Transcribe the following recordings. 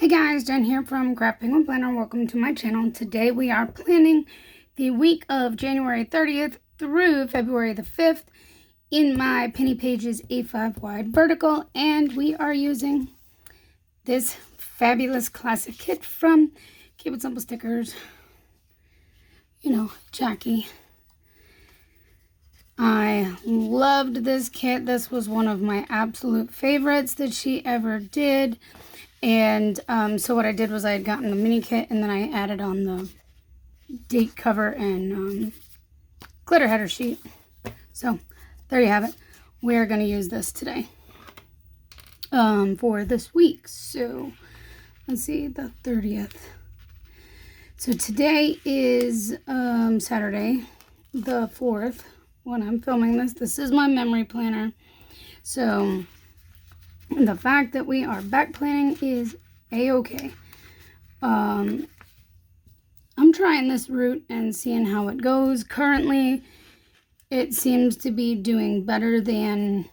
Hey guys, Jen here from Craft Penguin Planner. Welcome to my channel. Today we are planning the week of January 30th through February the 5th in my Penny Pages A5 wide vertical, and we are using this fabulous classic kit from Keep It Simple Stickers. You know, Jackie. I loved this kit. This was one of my absolute favorites that she ever did. And so what I did was I had gotten the mini kit, and then I added on the date cover and glitter header sheet. So there you have it. We're going to use this today for this week. So let's see, the 30th. So today is Saturday, the 4th, when I'm filming this. This is my memory planner. So the fact that we are back planning is a-okay. I'm trying this route and seeing how it goes. Currently, it seems to be doing better than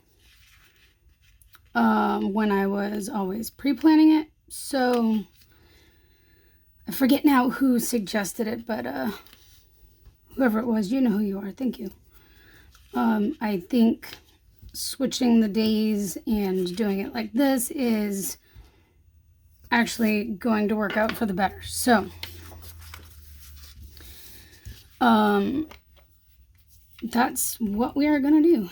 when I was always pre-planning it. So I forget now who suggested it, but whoever it was, you know who you are. Thank you. I think switching the days and doing it like this is actually going to work out for the better. So that's what we are gonna do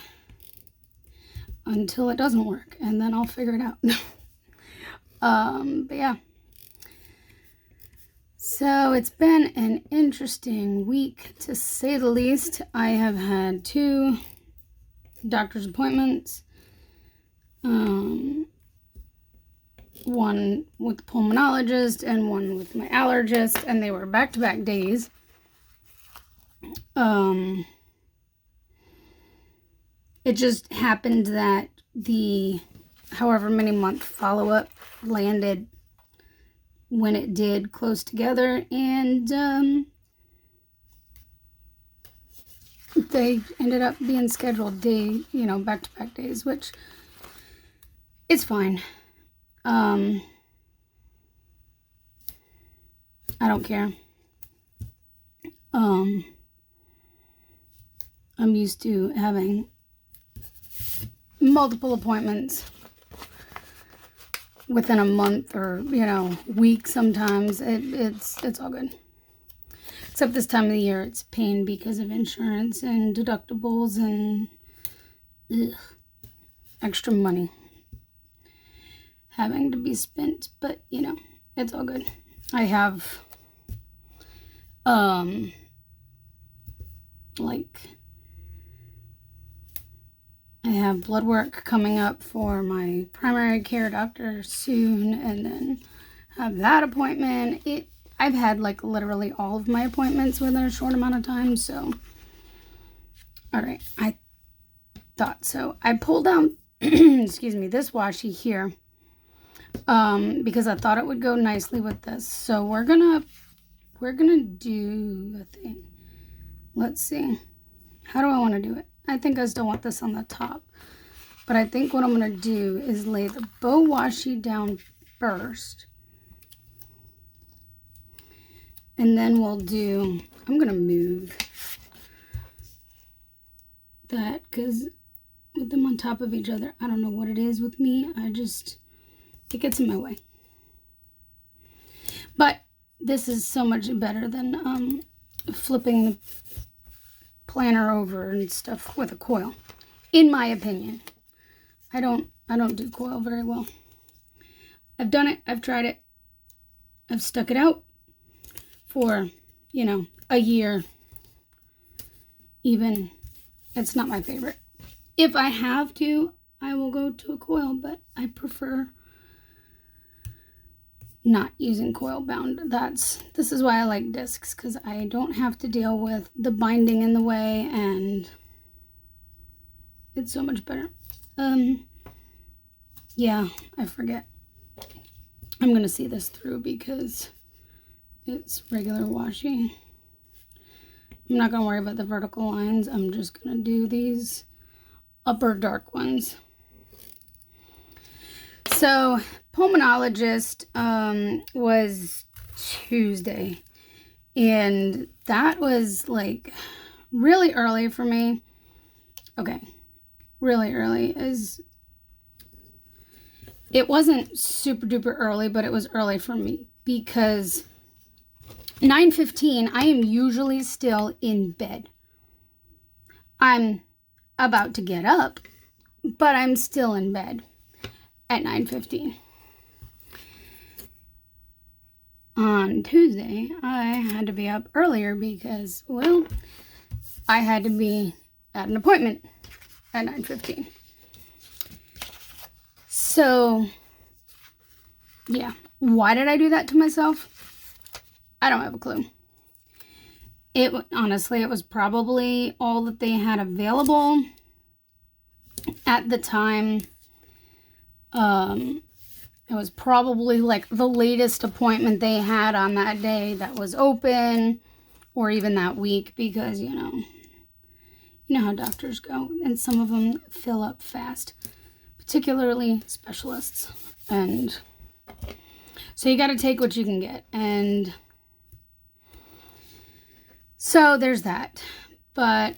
until it doesn't work, and then I'll figure it out. But yeah, so it's been an interesting week, to say the least. I have had 2 doctor's appointments, one with the pulmonologist and one with my allergist, and they were back-to-back days. It just happened that the however many month follow-up landed when it did close together, and they ended up being scheduled back-to-back days, which is fine. I don't care. I'm used to having multiple appointments within a month or, week sometimes. It's all good. Except this time of the year, it's pain because of insurance and deductibles and extra money having to be spent. But, it's all good. I have, I have blood work coming up for my primary care doctor soon, and then have that appointment. I've had literally all of my appointments within a short amount of time, so all right, I thought so. I pulled out excuse me, this washi here because I thought it would go nicely with this. So we're gonna do a thing. Let's see, how do I want to do it? I think I still want this on the top, but I think what I'm going to do is lay the bow washi down first, and then we'll do, I'm going to move that because with them on top of each other, I don't know what it is with me. It gets in my way. But this is so much better than flipping the planner over and stuff with a coil, in my opinion. I don't do coil very well. I've done it, I've tried it, I've stuck it out for a year even. It's not my favorite. If I have to, I will go to a coil, but I prefer not using coil bound. This is why I like discs, because I don't have to deal with the binding in the way, and it's so much better. Yeah, I forget. I'm gonna see this through because it's regular washi. I'm not gonna worry about the vertical lines. I'm just gonna do these upper dark ones. So pulmonologist was Tuesday, and that was like really early for me. Okay, really early it wasn't super duper early, but it was early for me because 9:15 I am usually still in bed. I'm about to get up, but I'm still in bed at 9:15. On Tuesday, I had to be up earlier because, well, I had to be at an appointment at 9:15. So, yeah. Why did I do that to myself? I don't have a clue. Honestly, it was probably all that they had available at the time. It was probably like the latest appointment they had on that day that was open, or even that week, because you know how doctors go, and some of them fill up fast, particularly specialists. And so you got to take what you can get. And so there's that. But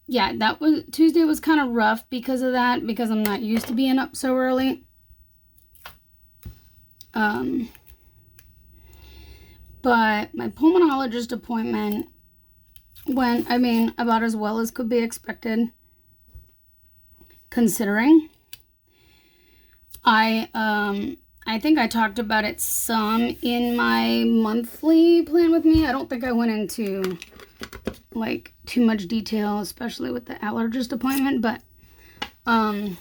yeah, Tuesday was kind of rough because of that, because I'm not used to being up so early. But my pulmonologist appointment went, about as well as could be expected, considering. I think I talked about it some in my monthly plan with me. I don't think I went into like too much detail, especially with the allergist appointment, but I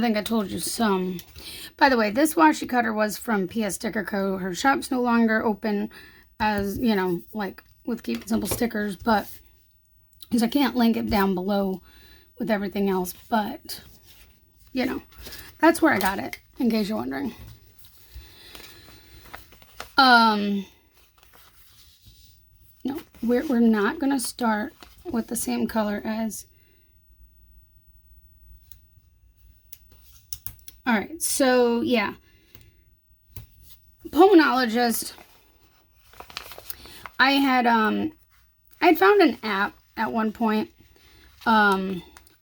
think I told you some. By the way, this washi cutter was from PS Sticker Co. Her shop's no longer open, as like with Keep It Simple stickers, but because I can't link it down below with everything else, but that's where I got it, in case you're wondering. No, we're not gonna start with the same color as. All right, so yeah, pulmonologist. I had found an app at one point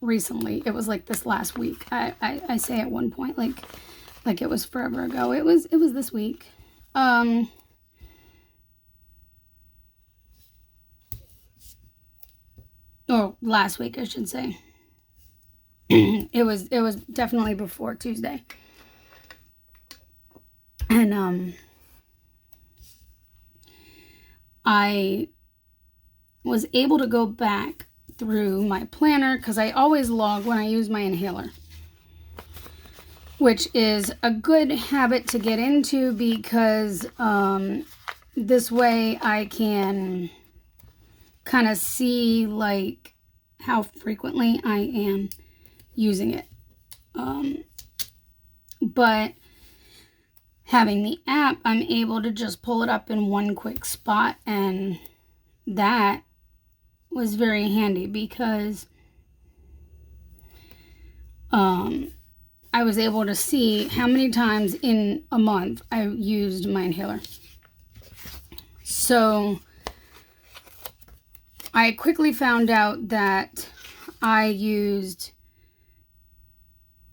recently. It was like this last week. I say at one point like it was forever ago. It was this week. Or last week, I should say. It was definitely before Tuesday. And I was able to go back through my planner, because I always log when I use my inhaler, which is a good habit to get into, because this way I can kind of see like how frequently I am using it. But having the app, I'm able to just pull it up in one quick spot, and that was very handy because I was able to see how many times in a month I used my inhaler. So I quickly found out that I used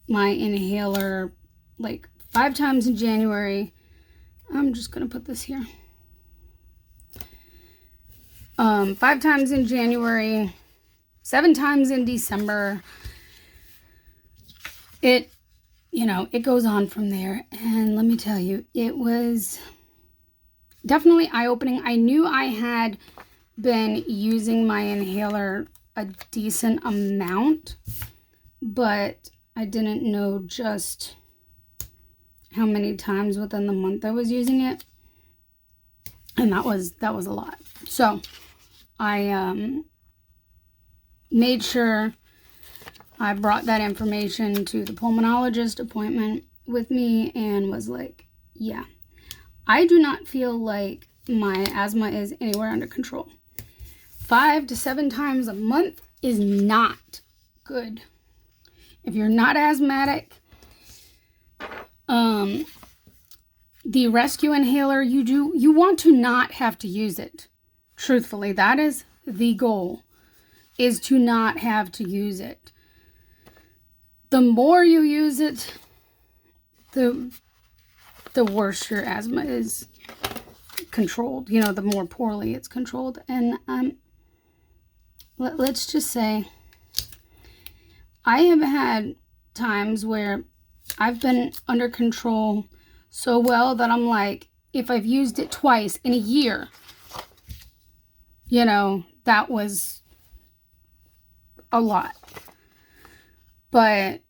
my inhaler like 5 times in January. I'm just going to put this here. 5 times in January, 7 times in December. It goes on from there. And let me tell you, it was definitely eye-opening. I knew I had been using my inhaler a decent amount, but I didn't know just how many times within the month I was using it. And that was a lot. So I made sure I brought that information to the pulmonologist appointment with me and was like, yeah, I do not feel like my asthma is anywhere under control. 5 to 7 times a month is not good. If you're not asthmatic, the rescue inhaler, you want to not have to use it. Truthfully, that is the goal, is to not have to use it. The more you use it, the worse your asthma is controlled. The more poorly it's controlled. And let's just say I have had times where I've been under control so well that I'm like, if I've used it twice in a year, that was a lot. But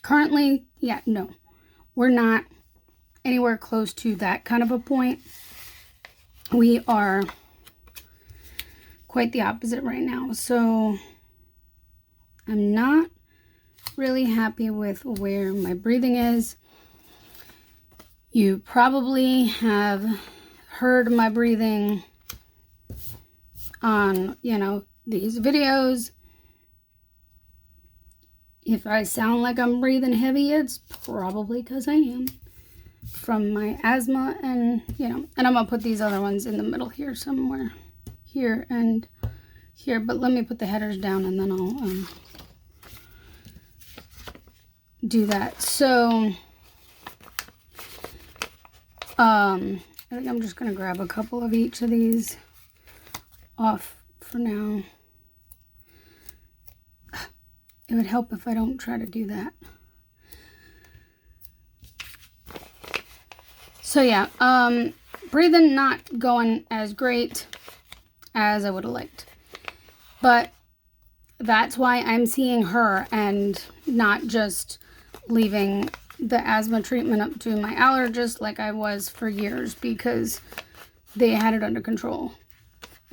currently, no, we're not anywhere close to that kind of a point. We are quite the opposite right now. So I'm not really happy with where my breathing is. You probably have heard my breathing on, these videos. If I sound like I'm breathing heavy, it's probably because I am, from my asthma. And and I'm gonna put these other ones in the middle here somewhere, here and here. But let me put the headers down and then I'll do that. So I think I'm just gonna grab a couple of each of these off for now. It would help if I don't try to do that. So yeah, breathing not going as great as I would have liked. But that's why I'm seeing her and not just leaving the asthma treatment up to my allergist like I was for years, because they had it under control.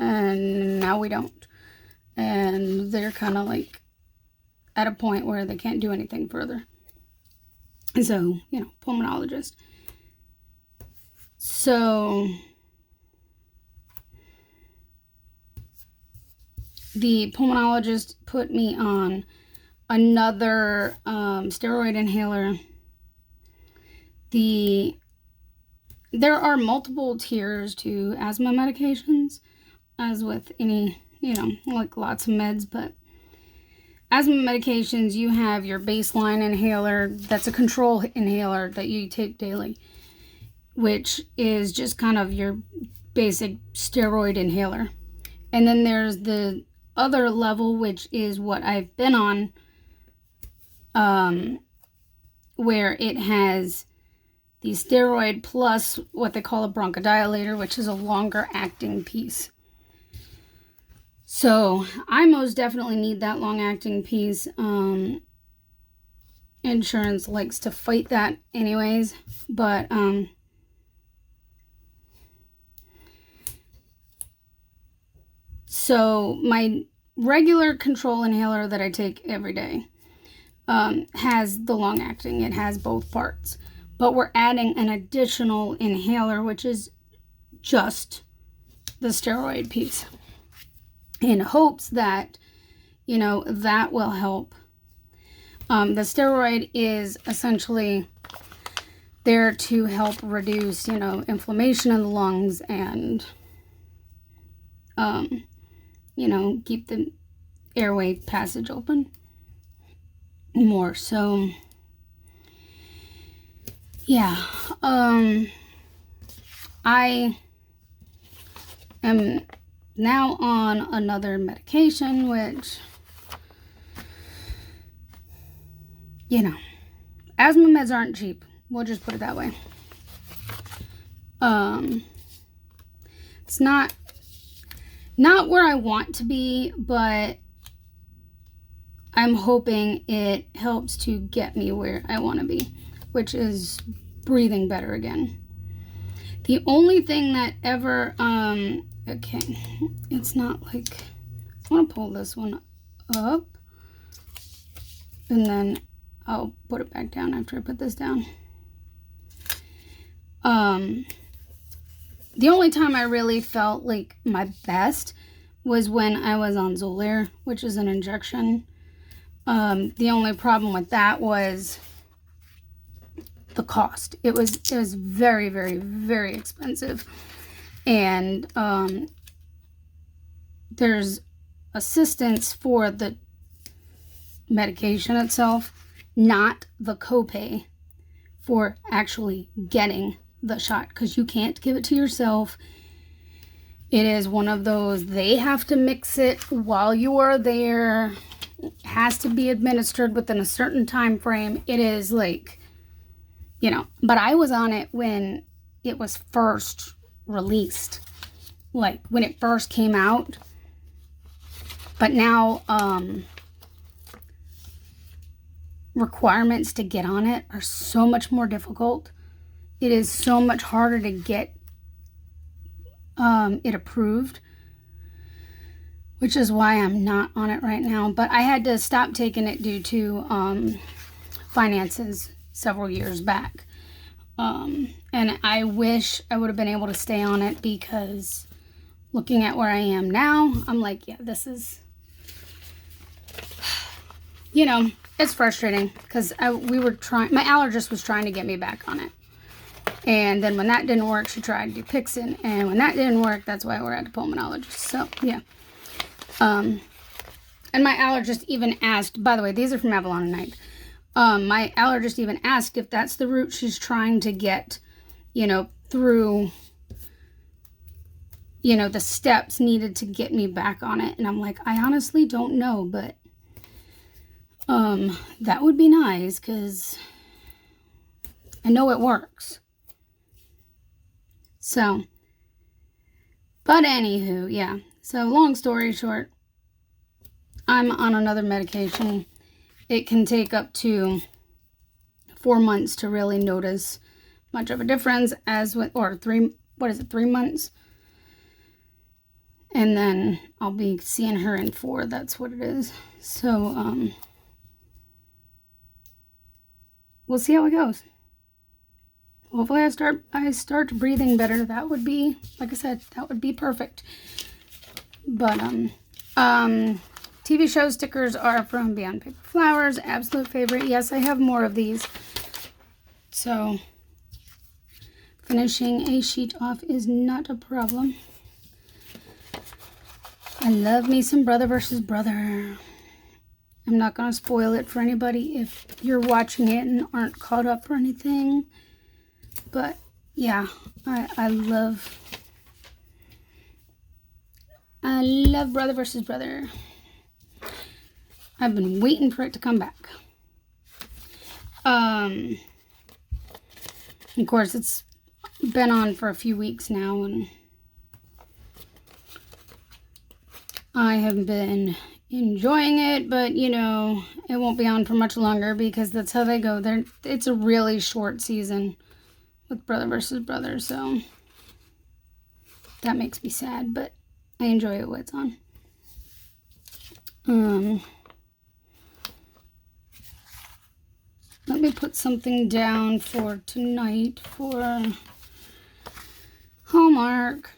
And now we don't. And they're kind of like at a point where they can't do anything further. And so, pulmonologist. So the pulmonologist put me on another steroid inhaler. There are multiple tiers to asthma medications, as with any, like lots of meds, but asthma medications, you have your baseline inhaler. That's a control inhaler that you take daily, which is just kind of your basic steroid inhaler. And then there's the other level, which is what I've been on, where it has the steroid plus what they call a bronchodilator, which is a longer acting piece. So I most definitely need that long acting piece. Insurance likes to fight that anyways, but so my regular control inhaler that I take every day has the long acting. It has both parts. But we're adding an additional inhaler, which is just the steroid piece, in hopes that, that will help. The steroid is essentially there to help reduce, inflammation in the lungs and, keep the airway passage open more. So yeah, I am now on another medication, which, asthma meds aren't cheap. We'll just put it that way. It's not where I want to be, but I'm hoping it helps to get me where I want to be, which is breathing better again. The only thing that ever, okay, it's not like, I want to pull this one up, and then I'll put it back down after I put this down. The only time I really felt like my best was when I was on Xolair, which is an injection. The only problem with that was the cost. It was very, very, very expensive. And there's assistance for the medication itself, not the copay for actually getting the shot, because you can't give it to yourself. It is one of those, they have to mix it while you are there. It has to be administered within a certain time frame. It is like, but I was on it when it was first released, like when it first came out. But now requirements to get on it are so much more difficult. It is so much harder to get it approved, which is why I'm not on it right now. But I had to stop taking it due to finances several years back. And I wish I would have been able to stay on it, because looking at where I am now, I'm like, yeah, this is, it's frustrating, because my allergist was trying to get me back on it. And then when that didn't work, she tried Dupixent. And when that didn't work, that's why we're at the pulmonologist. So, yeah. And my allergist even asked, by the way, these are from Avalon and Night. My allergist even asked if that's the route she's trying to get, through, the steps needed to get me back on it. And I'm like, I honestly don't know, but that would be nice, because I know it works. So, but anywho, yeah. So long story short, I'm on another medication. It can take up to 4 months to really notice much of a difference, or 3 months? And then I'll be seeing her in 4. That's what it is. So, we'll see how it goes. Hopefully I start breathing better. That would be, like I said, that would be perfect. But, TV show stickers are from Beyond Paper Flowers. Absolute favorite. Yes, I have more of these. So, finishing a sheet off is not a problem. I love me some Brother versus Brother. I'm not going to spoil it for anybody if you're watching it and aren't caught up or anything. But, yeah, I love Brother versus Brother. I've been waiting for it to come back. Of course, it's been on for a few weeks now, and I have been enjoying it, but, it won't be on for much longer, because that's how they go. It's a really short season with Brother versus Brother, so that makes me sad, but I enjoy it when it's on. Let me put something down for tonight for Hallmark.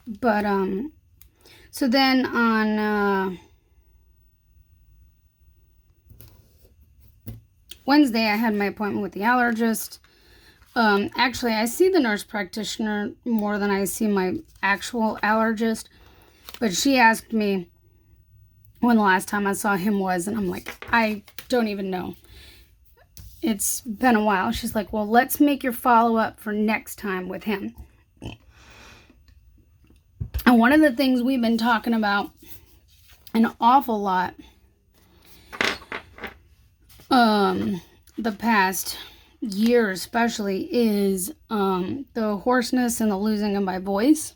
But, so then on Wednesday, I had my appointment with the allergist. Actually, I see the nurse practitioner more than I see my actual allergist. But she asked me when the last time I saw him was, and I'm like, I don't even know. It's been a while. She's like, well, let's make your follow-up for next time with him. And one of the things we've been talking about an awful lot the past year especially is the hoarseness and the losing of my voice.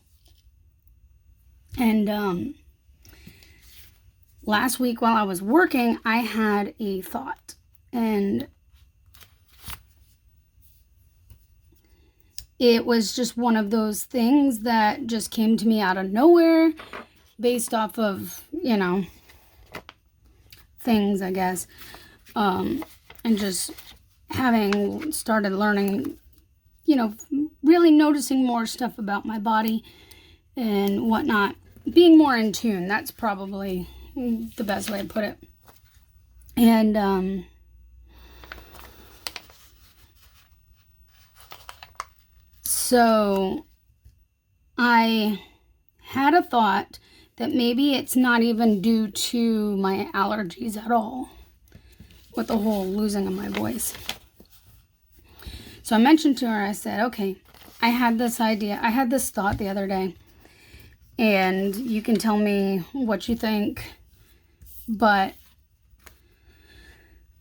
And last week while I was working, I had a thought, and it was just one of those things that just came to me out of nowhere based off of, things, I guess. And just having started learning really noticing more stuff about my body and whatnot. Being more in tune. That's probably the best way to put it. And, so I had a thought that maybe it's not even due to my allergies at all, with the whole losing of my voice. So I mentioned to her, I said, okay, I had this thought the other day, and you can tell me what you think, but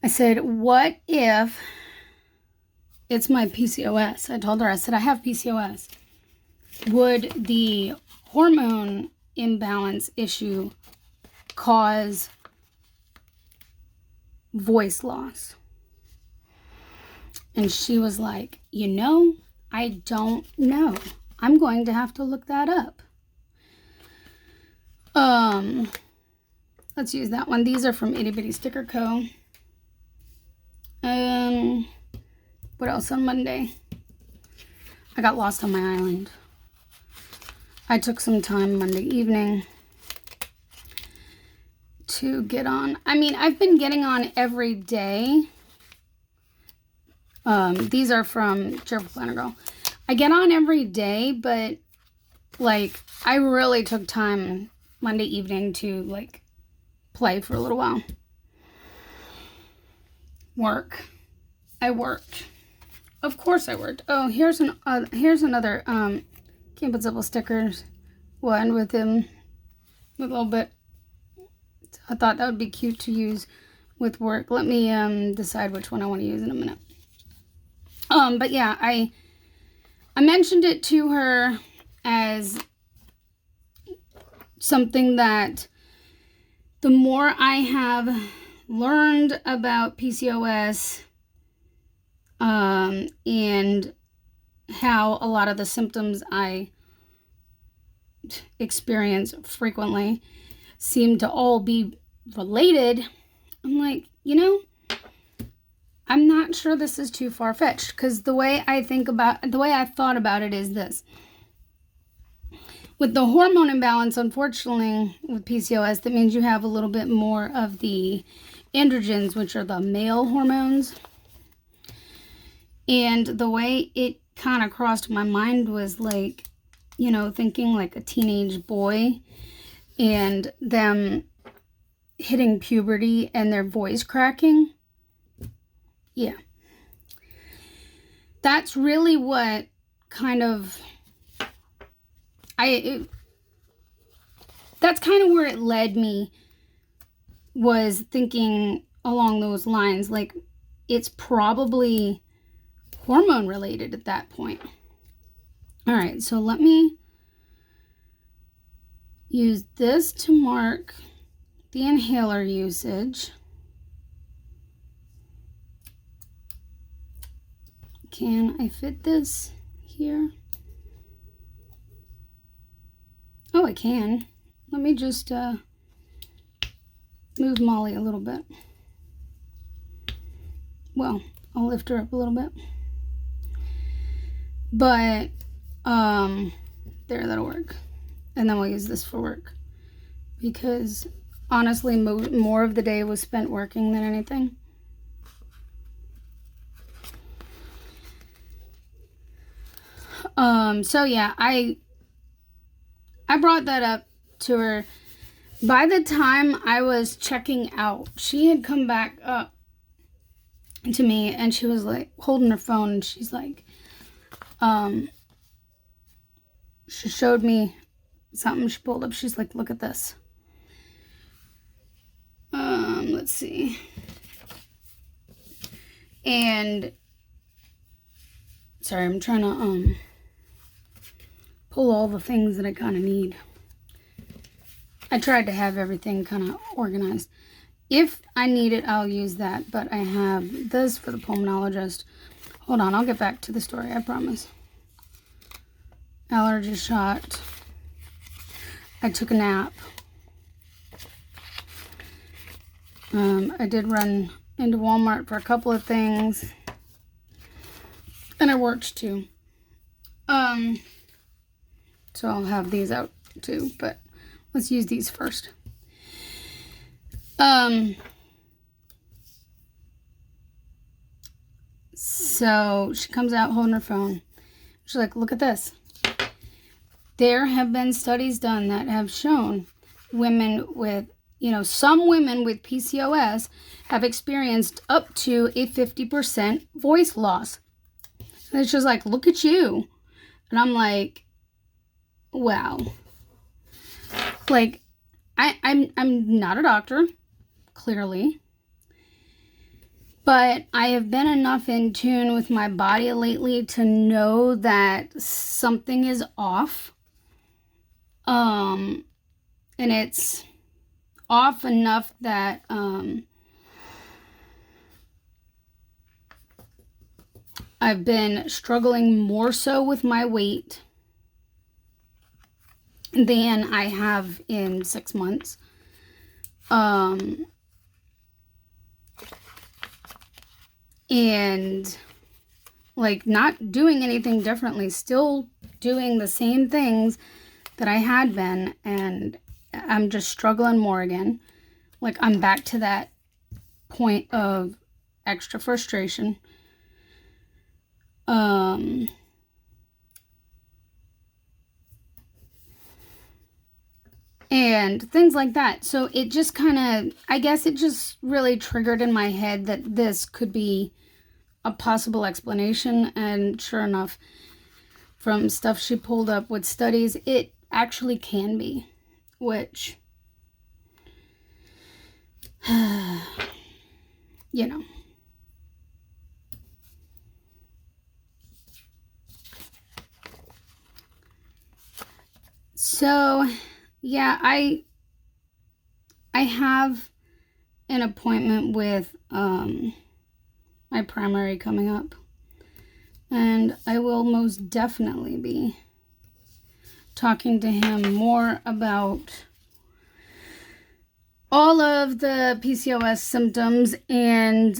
I said, what if it's my PCOS? I told her, I said, I have PCOS. Would the hormone imbalance issue cause voice loss? And she was like, I don't know. I'm going to have to look that up. Let's use that one. These are from Itty Bitty Sticker Co. What else on Monday? I got lost on my island. I took some time Monday evening to get on. I mean, I've been getting on every day. These are from Cheerful Planner Girl. I get on every day, but I really took time Monday evening to play for a little while. Work. I worked. Of course I worked. Oh, here's another Camp and Simple stickers one with him a little bit. I thought that would be cute to use with work. Let me decide which one I want to use in a minute. But yeah, I mentioned it to her as something that the more I have learned about PCOS, and how a lot of the symptoms I experience frequently seem to all be related, I'm like, I'm not sure this is too far-fetched, because the way I thought about it is this. With the hormone imbalance, unfortunately, with PCOS, that means you have a little bit more of the androgens, which are the male hormones. And the way it kind of crossed my mind was thinking like a teenage boy and them hitting puberty and their voice cracking. Yeah. That's really what that's kind of where it led me, was thinking along those lines. It's probably hormone related at that point. All right, so let me use this to mark the inhaler usage. Can I fit this here? Oh, I can. Let me just move Molly a little bit. Well, I'll lift her up a little bit. But, there, that'll work. And then we'll use this for work. Because, honestly, more of the day was spent working than anything. So yeah, I brought that up to her. By the time I was checking out, she had come back up to me, and she was holding her phone, and she's like, she showed me something she pulled up. She's like, look at this. Let's see. And sorry, I'm trying to pull all the things that I kind of need. I tried to have everything kind of organized. If I need it, I'll use that, but I have this for the pulmonologist. Hold on, I'll get back to the story, I promise. Allergy shot. I took a nap. I did run into Walmart for a couple of things. And I worked too. So I'll have these out too, but let's use these first. So she comes out holding her phone. She's like, look at this. There have been studies done that have shown women with, some women with PCOS have experienced up to a 50% voice loss. And it's just like, look at you. And I'm like, wow. Like, I'm not a doctor, clearly. But I have been enough in tune with my body lately to know that something is off. And it's off enough that I've been struggling more so with my weight than I have in 6 months. And like not doing anything differently, still doing the same things that I had been, and I'm just struggling more again. Like I'm back to that point of extra frustration. And things like that. So it just kind of, I guess it just really triggered in my head that this could be a possible explanation. And sure enough, from stuff she pulled up with studies, it actually can be, which, So, yeah, I have an appointment with my primary coming up, and I will most definitely be talking to him more about all of the PCOS symptoms, and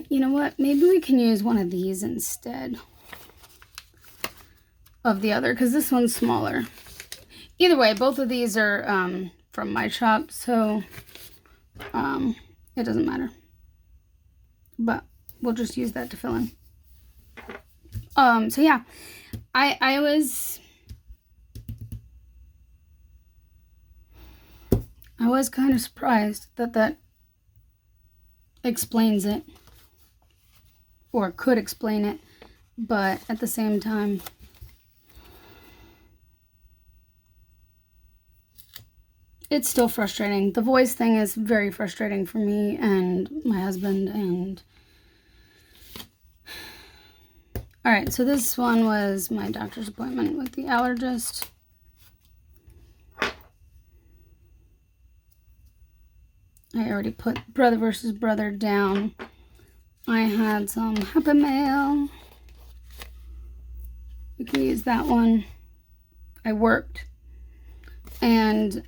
you know what, maybe we can use one of these instead of the other, because this one's smaller. Either way, both of these are from my shop, so it doesn't matter. But we'll just use that to fill in. So yeah, I was kind of surprised that explains it, or could explain it, but at the same time, it's still frustrating. The voice thing is very frustrating for me and my husband. And all right, so this one was my doctor's appointment with the allergist. I already put Brother versus Brother down. I had some Happy Mail. We can use that one. I worked. And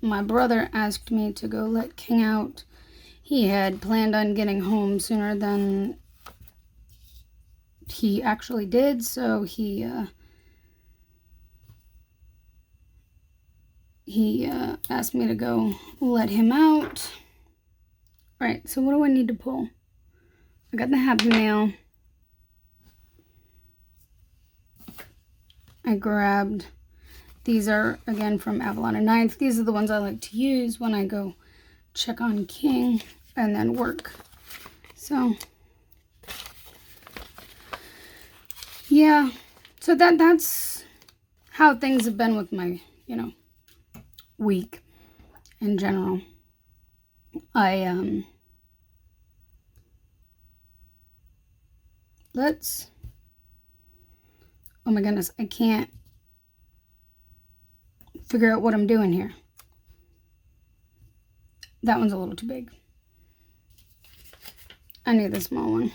my brother asked me to go let King out. He had planned on getting home sooner than he actually did, so he asked me to go let him out. All right, so what do I need to pull? I got the Happy Mail. I grabbed, these are again from Avalon and Ninth. These are the ones I like to use when I go check on King and then work. So yeah, so that's how things have been with my, week in general. Oh my goodness, I can't figure out what I'm doing here. That one's a little too big. I need the small one.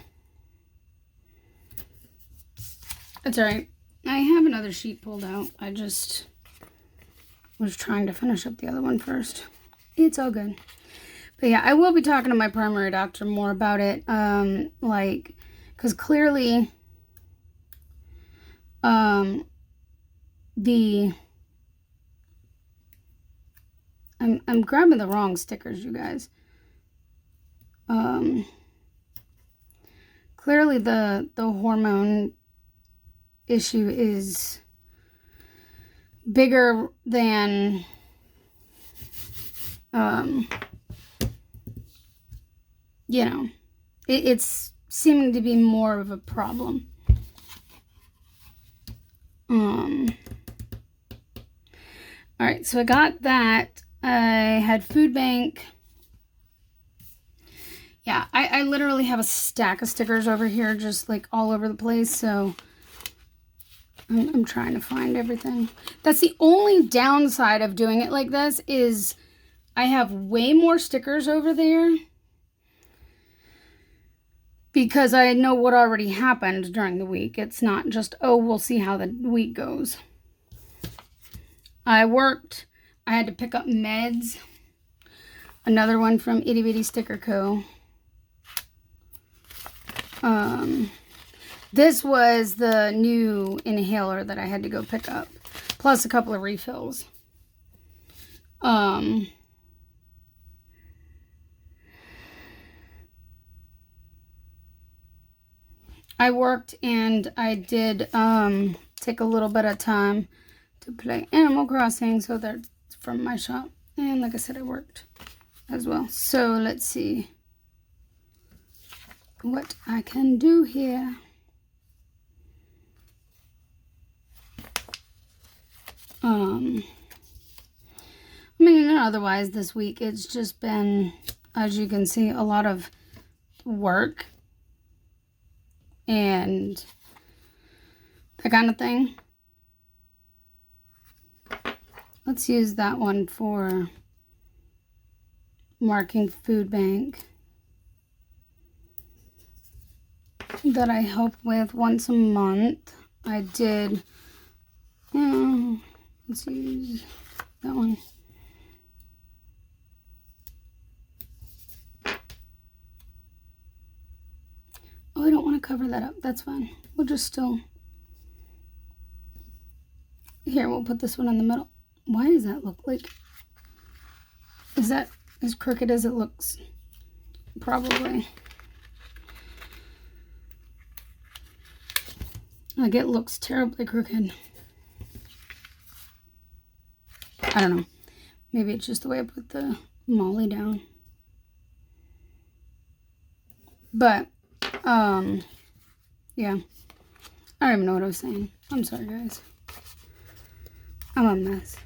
It's alright. I have another sheet pulled out. I just was trying to finish up the other one first. It's all good. But yeah, I will be talking to my primary doctor more about it. Because clearly, I'm grabbing the wrong stickers, you guys. Clearly the hormone issue is bigger than you know, it's seeming to be more of a problem. All right, so I got that. I had food bank. Yeah, I literally have a stack of stickers over here, just like all over the place. So I'm trying to find everything. That's the only downside of doing it like this, is I have way more stickers over there because I know what already happened during the week. It's not just, oh, we'll see how the week goes. I worked. I had to pick up meds. Another one from Itty Bitty Sticker Co. This was the new inhaler that I had to go pick up, plus a couple of refills. I worked and I did take a little bit of time to play Animal Crossing, so that's from my shop. And like I said, I worked as well. So let's see what I can do here. I mean, otherwise this week it's just been, as you can see, a lot of work and that kind of thing. Let's use that one for marking food bank that I help with once a month. I did, let's use that one. Oh, I don't want to cover that up. That's fine. We'll just still... Here, we'll put this one in the middle. Why does that look like... Is that as crooked as it looks? Probably. Like, it looks terribly crooked. I don't know. Maybe it's just the way I put the molly down. But, yeah. I don't even know what I was saying. I'm sorry, guys. I'm a mess.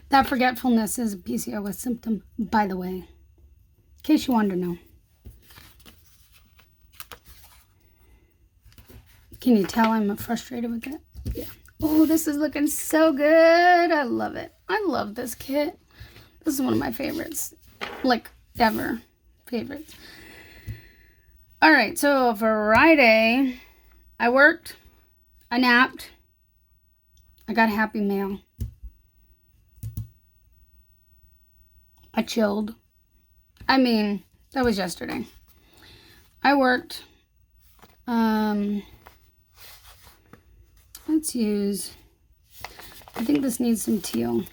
That forgetfulness is a PCOS symptom, by the way. In case you wanted to know. Can you tell I'm frustrated with it? Yeah. Oh, this is looking so good. I love it. I love this kit. This is one of my favorites. Like, ever. Favorites. All right, so Friday, I worked. I napped. I got Happy Mail. I chilled. I mean, that was yesterday. I worked. Let's use, I think this needs some teal.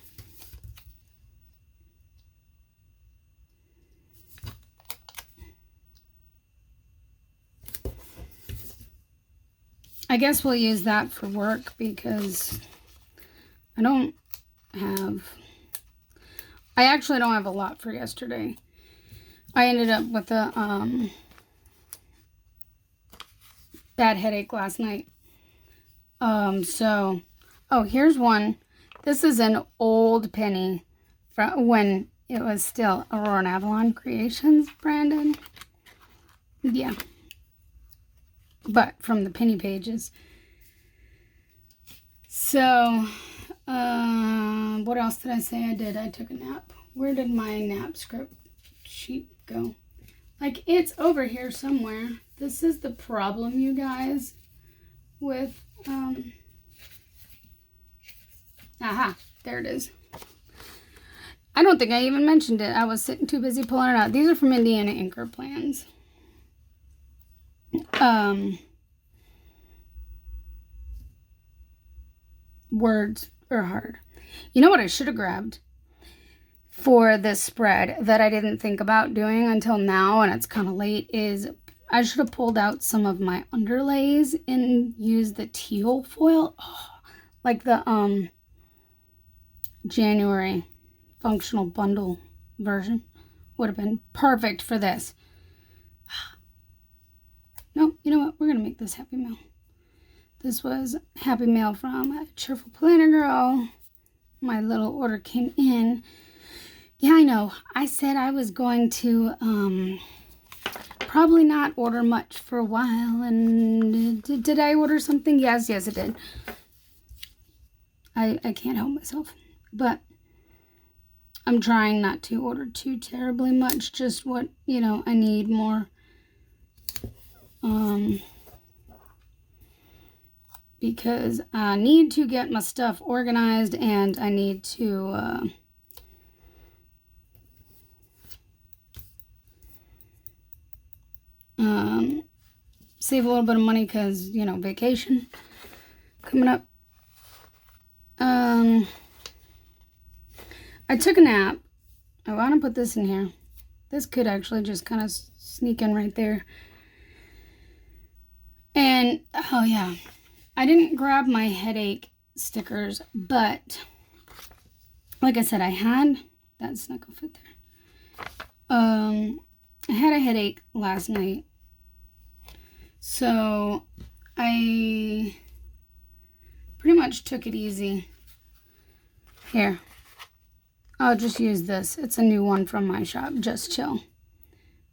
I guess we'll use that for work because I actually don't have a lot for yesterday. I ended up with a bad headache last night. Oh, here's one. This is an old penny from when it was still Aurora and Avalon Creations branded. Yeah. But from the penny pages. So, what else did I say I did? I took a nap. Where did my nap script sheet go? Like, it's over here somewhere. This is the problem, you guys, with, aha, there it is. I don't think I even mentioned it. I was sitting too busy pulling it out. These are from Indiana Inker Plans. words are hard. You know what I should have grabbed for this spread that I didn't think about doing until now, and it's kind of late, is I should have pulled out some of my underlays and used the teal foil. Oh, like the January functional bundle version would have been perfect for this. No, you know what? We're going to make this Happy Mail. This was Happy Mail from Cheerful Planner Girl. My little order came in. Yeah, I know. I said I was going to probably not order much for a while. And did I order something? Yes, I did. I can't help myself. But I'm trying not to order too terribly much. Just what, I need more. Because I need to get my stuff organized, and I need to save a little bit of money because, vacation coming up. I took a nap. I want to put this in here. This could actually just kind of sneak in right there. And, oh yeah, I didn't grab my headache stickers, but like I said, I had, that's not gonna fit there. I had a headache last night, so I pretty much took it easy. Here, I'll just use this. It's a new one from my shop, Just Chill.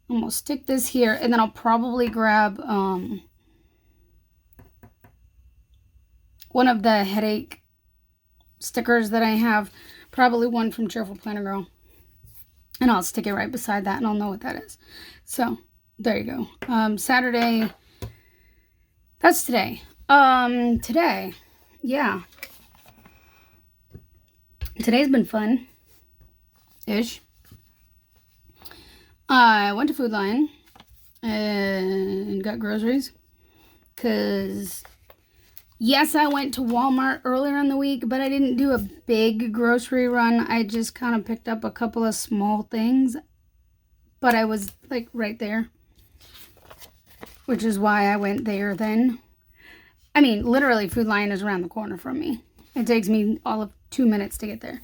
I'm gonna stick this here, and then I'll probably grab one of the headache stickers that I have, probably one from Cheerful Planner Girl, and I'll stick it right beside that, and I'll know what that is. So there you go. Saturday, that's today. Today, yeah, today's been fun-ish. I went to Food Lion and got groceries because, yes, I went to Walmart earlier in the week, but I didn't do a big grocery run. I just kind of picked up a couple of small things, but I was like right there, which is why I went there then. I mean, literally, Food Lion is around the corner from me. It takes me all of 2 minutes to get there.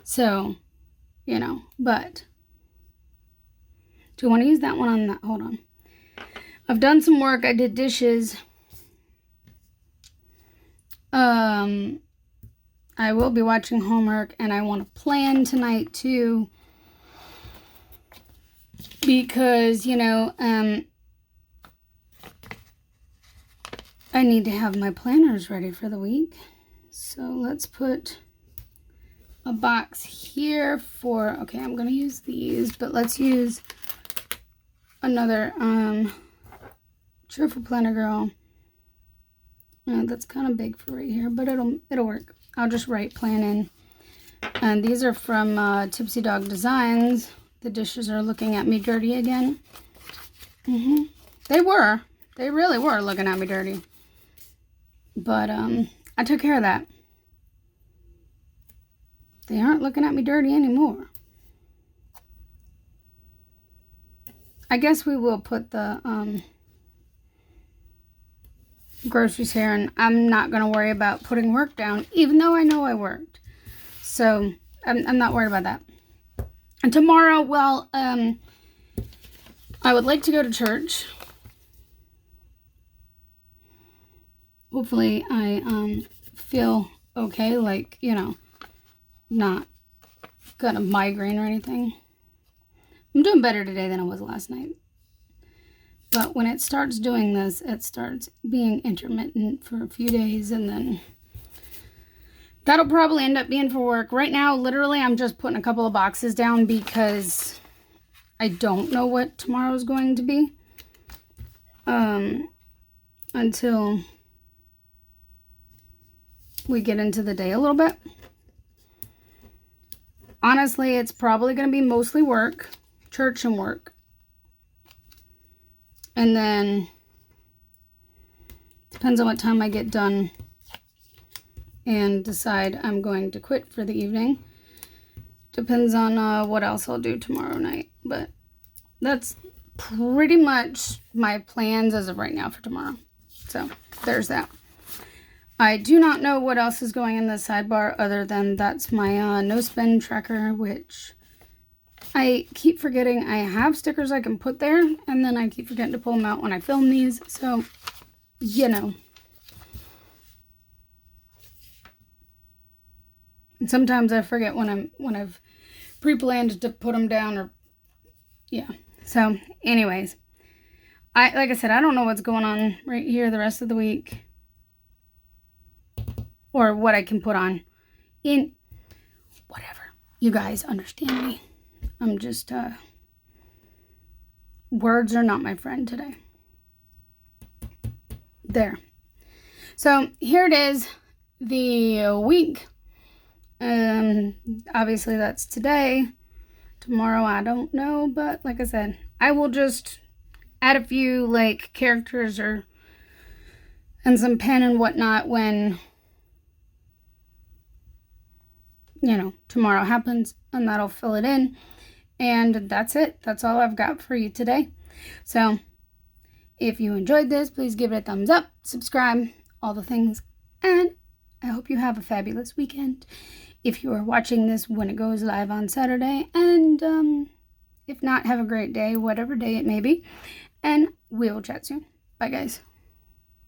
So, but do you want to use that one on that? Hold on. I've done some work. I did dishes. I will be watching homework, and I want to plan tonight too, because I need to have my planners ready for the week. So let's put a box here for, okay, I'm gonna use these, but let's use another Cheerful Planner Girl. That's kind of big for right here, but it'll work. I'll just write plan in. And these are from Tipsy Dog Designs. The dishes are looking at me dirty again. They really were looking at me dirty. But I took care of that. They aren't looking at me dirty anymore. I guess we will put the groceries here, and I'm not going to worry about putting work down, even though I know I worked. So I'm not worried about that. And tomorrow, well, I would like to go to church. Hopefully I feel okay, like, not got a migraine or anything. I'm doing better today than I was last night. But when it starts doing this, it starts being intermittent for a few days, and then that'll probably end up being for work. Right now, literally, I'm just putting a couple of boxes down because I don't know what tomorrow's going to be. Until we get into the day a little bit. Honestly, it's probably going to be mostly work, church and work. And then, depends on what time I get done and decide I'm going to quit for the evening. Depends on what else I'll do tomorrow night. But that's pretty much my plans as of right now for tomorrow. So there's that. I do not know what else is going in the sidebar other than that's my no spend tracker, which I keep forgetting I have stickers I can put there, and then I keep forgetting to pull them out when I film these. So, you know. And sometimes I forget when I've pre-planned to put them down, or yeah. So, anyways, like I said, I don't know what's going on right here the rest of the week, or what I can put on in whatever. You guys understand me. I'm just words are not my friend today. There. So here it is, the week. Obviously that's today. Tomorrow I don't know, but like I said, I will just add a few like characters and some pen and whatnot when, you know, tomorrow happens, and that'll fill it in. And that's it. That's all I've got for you today. So if you enjoyed this, please give it a thumbs up, subscribe, all the things, and I hope you have a fabulous weekend if you are watching this when it goes live on Saturday. And if not, have a great day, whatever day it may be, and we will chat soon. Bye, guys.